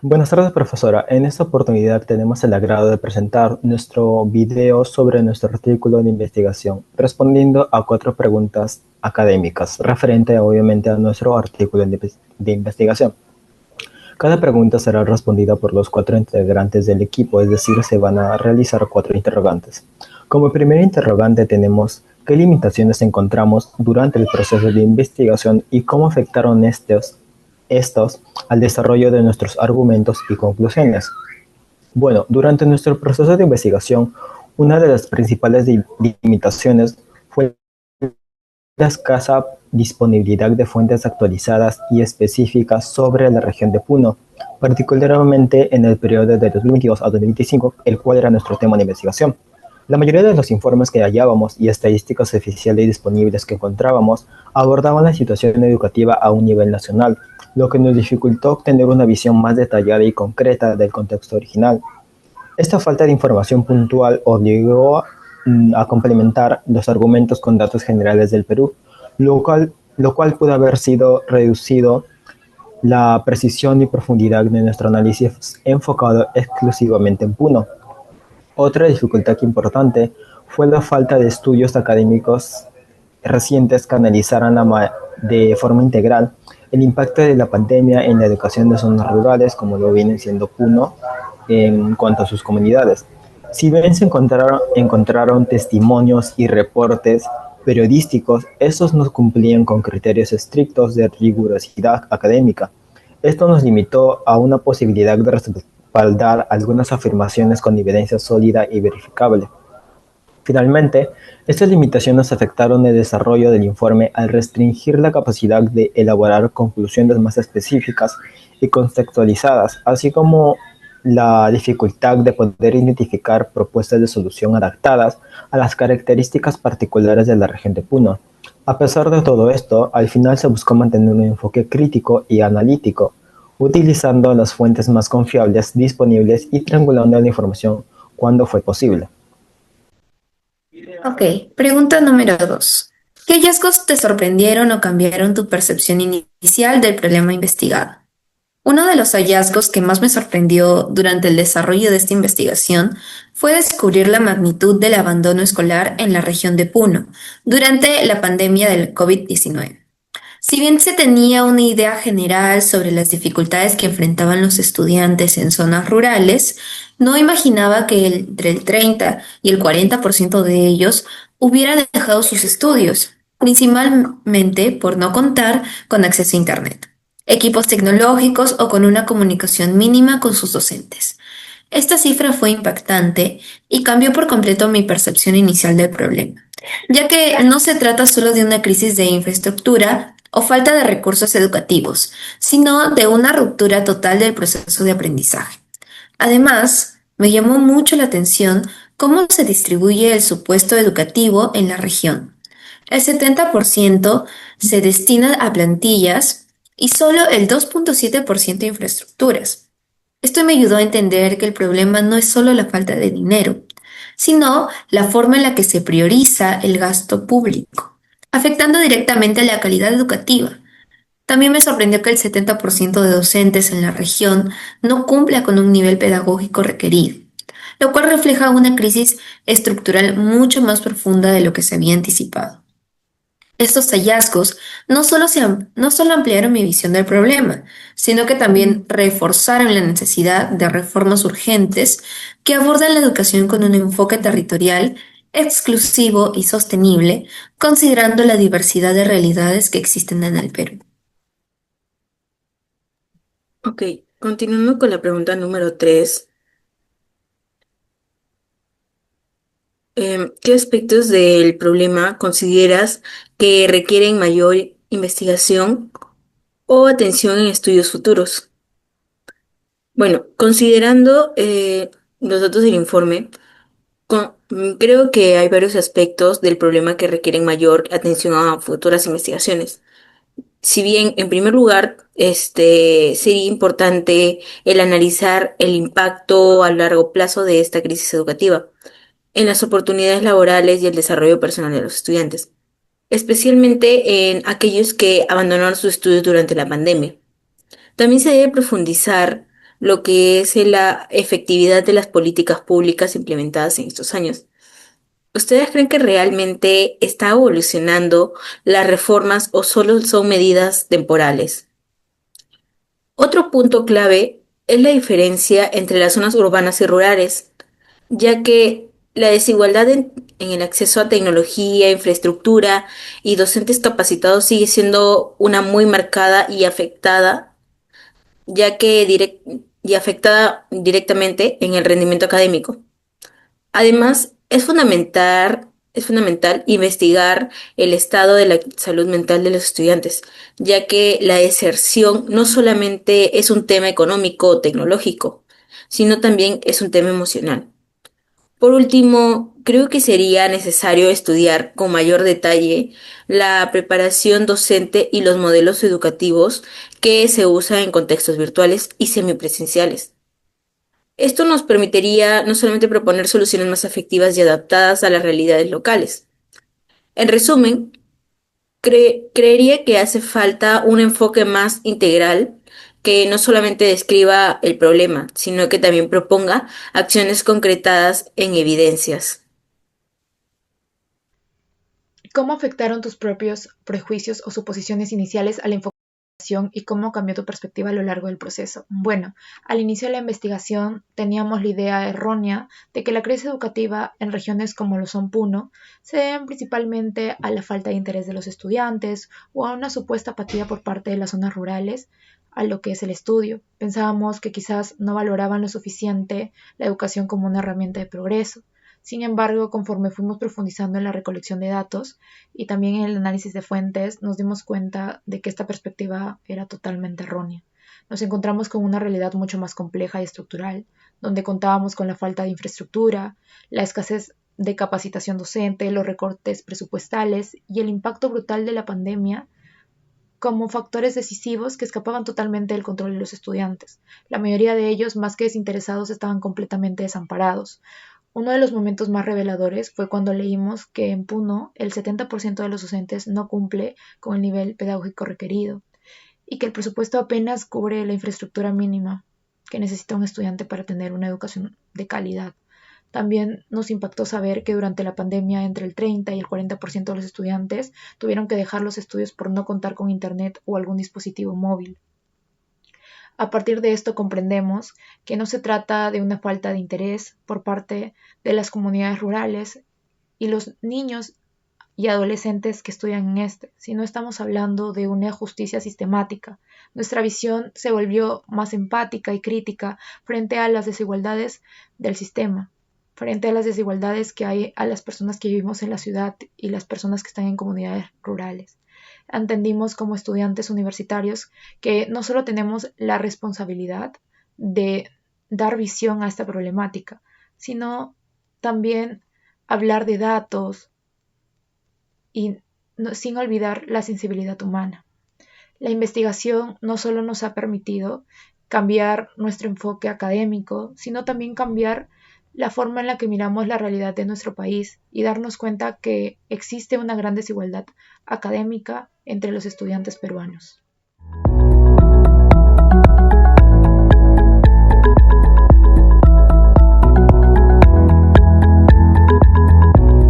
Buenas tardes, profesora. En esta oportunidad tenemos el agrado de presentar nuestro video sobre nuestro artículo de investigación, respondiendo a 4 preguntas académicas, referente obviamente a nuestro artículo de investigación. Cada pregunta será respondida por los 4 integrantes del equipo, es decir, se van a realizar 4 interrogantes. Como primer interrogante tenemos qué limitaciones encontramos durante el proceso de investigación y cómo afectaron estos al desarrollo de nuestros argumentos y conclusiones. Bueno, durante nuestro proceso de investigación, una de las principales limitaciones fue la escasa disponibilidad de fuentes actualizadas y específicas sobre la región de Puno, particularmente en el periodo de 2022 a 2025, el cual era nuestro tema de investigación. La mayoría de los informes que hallábamos y estadísticas oficiales disponibles que encontrábamos abordaban la situación educativa a un nivel nacional, lo que nos dificultó obtener una visión más detallada y concreta del contexto original. Esta falta de información puntual obligó a complementar los argumentos con datos generales del Perú, lo cual pudo haber sido reducido la precisión y profundidad de nuestro análisis enfocado exclusivamente en Puno. Otra dificultad importante fue la falta de estudios académicos recientes que analizaran de forma integral el impacto de la pandemia en la educación de zonas rurales, como lo viene siendo Puno, en cuanto a sus comunidades. Si bien se encontraron testimonios y reportes periodísticos, estos no cumplían con criterios estrictos de rigurosidad académica. Esto nos limitó a una posibilidad de respaldar algunas afirmaciones con evidencia sólida y verificable. Finalmente, estas limitaciones afectaron el desarrollo del informe al restringir la capacidad de elaborar conclusiones más específicas y contextualizadas, así como la dificultad de poder identificar propuestas de solución adaptadas a las características particulares de la región de Puno. A pesar de todo esto, al final se buscó mantener un enfoque crítico y analítico, utilizando las fuentes más confiables disponibles y triangulando la información cuando fue posible. Ok, pregunta número 2. ¿Qué hallazgos te sorprendieron o cambiaron tu percepción inicial del problema investigado? Uno de los hallazgos que más me sorprendió durante el desarrollo de esta investigación fue descubrir la magnitud del abandono escolar en la región de Puno durante la pandemia del COVID-19. Si bien se tenía una idea general sobre las dificultades que enfrentaban los estudiantes en zonas rurales, no imaginaba que entre el 30 y el 40% de ellos hubieran dejado sus estudios, principalmente por no contar con acceso a Internet, equipos tecnológicos o con una comunicación mínima con sus docentes. Esta cifra fue impactante y cambió por completo mi percepción inicial del problema, ya que no se trata solo de una crisis de infraestructura o falta de recursos educativos, sino de una ruptura total del proceso de aprendizaje. Además, me llamó mucho la atención cómo se distribuye el supuesto educativo en la región. El 70% se destina a plantillas y solo el 2,7% a infraestructuras. Esto me ayudó a entender que el problema no es solo la falta de dinero, sino la forma en la que se prioriza el gasto público, afectando directamente a la calidad educativa. También me sorprendió que el 70% de docentes en la región no cumpla con un nivel pedagógico requerido, lo cual refleja una crisis estructural mucho más profunda de lo que se había anticipado. Estos hallazgos no solo ampliaron mi visión del problema, sino que también reforzaron la necesidad de reformas urgentes que abordan la educación con un enfoque territorial, exclusivo y sostenible, considerando la diversidad de realidades que existen en el Perú. Ok, continuando con la pregunta número 3, ¿qué aspectos del problema consideras que requieren mayor investigación o atención en estudios futuros? Bueno, considerando los datos del informe, creo que hay varios aspectos del problema que requieren mayor atención a futuras investigaciones. Si bien, en primer lugar, sería importante el analizar el impacto a largo plazo de esta crisis educativa en las oportunidades laborales y el desarrollo personal de los estudiantes, especialmente en aquellos que abandonaron sus estudios durante la pandemia. También se debe profundizar lo que es la efectividad de las políticas públicas implementadas en estos años. ¿Ustedes creen que realmente está evolucionando las reformas o solo son medidas temporales? Otro punto clave es la diferencia entre las zonas urbanas y rurales, ya que la desigualdad en el acceso a tecnología, infraestructura y docentes capacitados sigue siendo una muy marcada y afectada, ya que y afectada directamente en el rendimiento académico. Además, es fundamental investigar el estado de la salud mental de los estudiantes, ya que la deserción no solamente es un tema económico o tecnológico, sino también es un tema emocional. Por último, creo que sería necesario estudiar con mayor detalle la preparación docente y los modelos educativos que se usan en contextos virtuales y semipresenciales. Esto nos permitiría no solamente proponer soluciones más efectivas y adaptadas a las realidades locales. En resumen, creería que hace falta un enfoque más integral que no solamente describa el problema, sino que también proponga acciones concretadas en evidencias. ¿Cómo afectaron tus propios prejuicios o suposiciones iniciales al enfoque de la investigación y cómo cambió tu perspectiva a lo largo del proceso? Bueno, al inicio de la investigación teníamos la idea errónea de que la crisis educativa en regiones como lo son Puno se deben principalmente a la falta de interés de los estudiantes o a una supuesta apatía por parte de las zonas rurales a lo que es el estudio. Pensábamos que quizás no valoraban lo suficiente la educación como una herramienta de progreso. Sin embargo, conforme fuimos profundizando en la recolección de datos y también en el análisis de fuentes, nos dimos cuenta de que esta perspectiva era totalmente errónea. Nos encontramos con una realidad mucho más compleja y estructural, donde contábamos con la falta de infraestructura, la escasez de capacitación docente, los recortes presupuestales y el impacto brutal de la pandemia como factores decisivos que escapaban totalmente del control de los estudiantes. La mayoría de ellos, más que desinteresados, estaban completamente desamparados. Uno de los momentos más reveladores fue cuando leímos que en Puno el 70% de los docentes no cumple con el nivel pedagógico requerido y que el presupuesto apenas cubre la infraestructura mínima que necesita un estudiante para tener una educación de calidad. También nos impactó saber que durante la pandemia entre el 30 y el 40% de los estudiantes tuvieron que dejar los estudios por no contar con internet o algún dispositivo móvil. A partir de esto comprendemos que no se trata de una falta de interés por parte de las comunidades rurales y los niños y adolescentes que estudian en este, sino estamos hablando de una justicia sistemática. Nuestra visión se volvió más empática y crítica frente a las desigualdades del sistema, frente a las desigualdades que hay a las personas que vivimos en la ciudad y las personas que están en comunidades rurales. Entendimos como estudiantes universitarios que no solo tenemos la responsabilidad de dar visión a esta problemática, sino también hablar de datos y sin olvidar la sensibilidad humana. La investigación no solo nos ha permitido cambiar nuestro enfoque académico, sino también cambiar la forma en la que miramos la realidad de nuestro país y darnos cuenta que existe una gran desigualdad académica entre los estudiantes peruanos.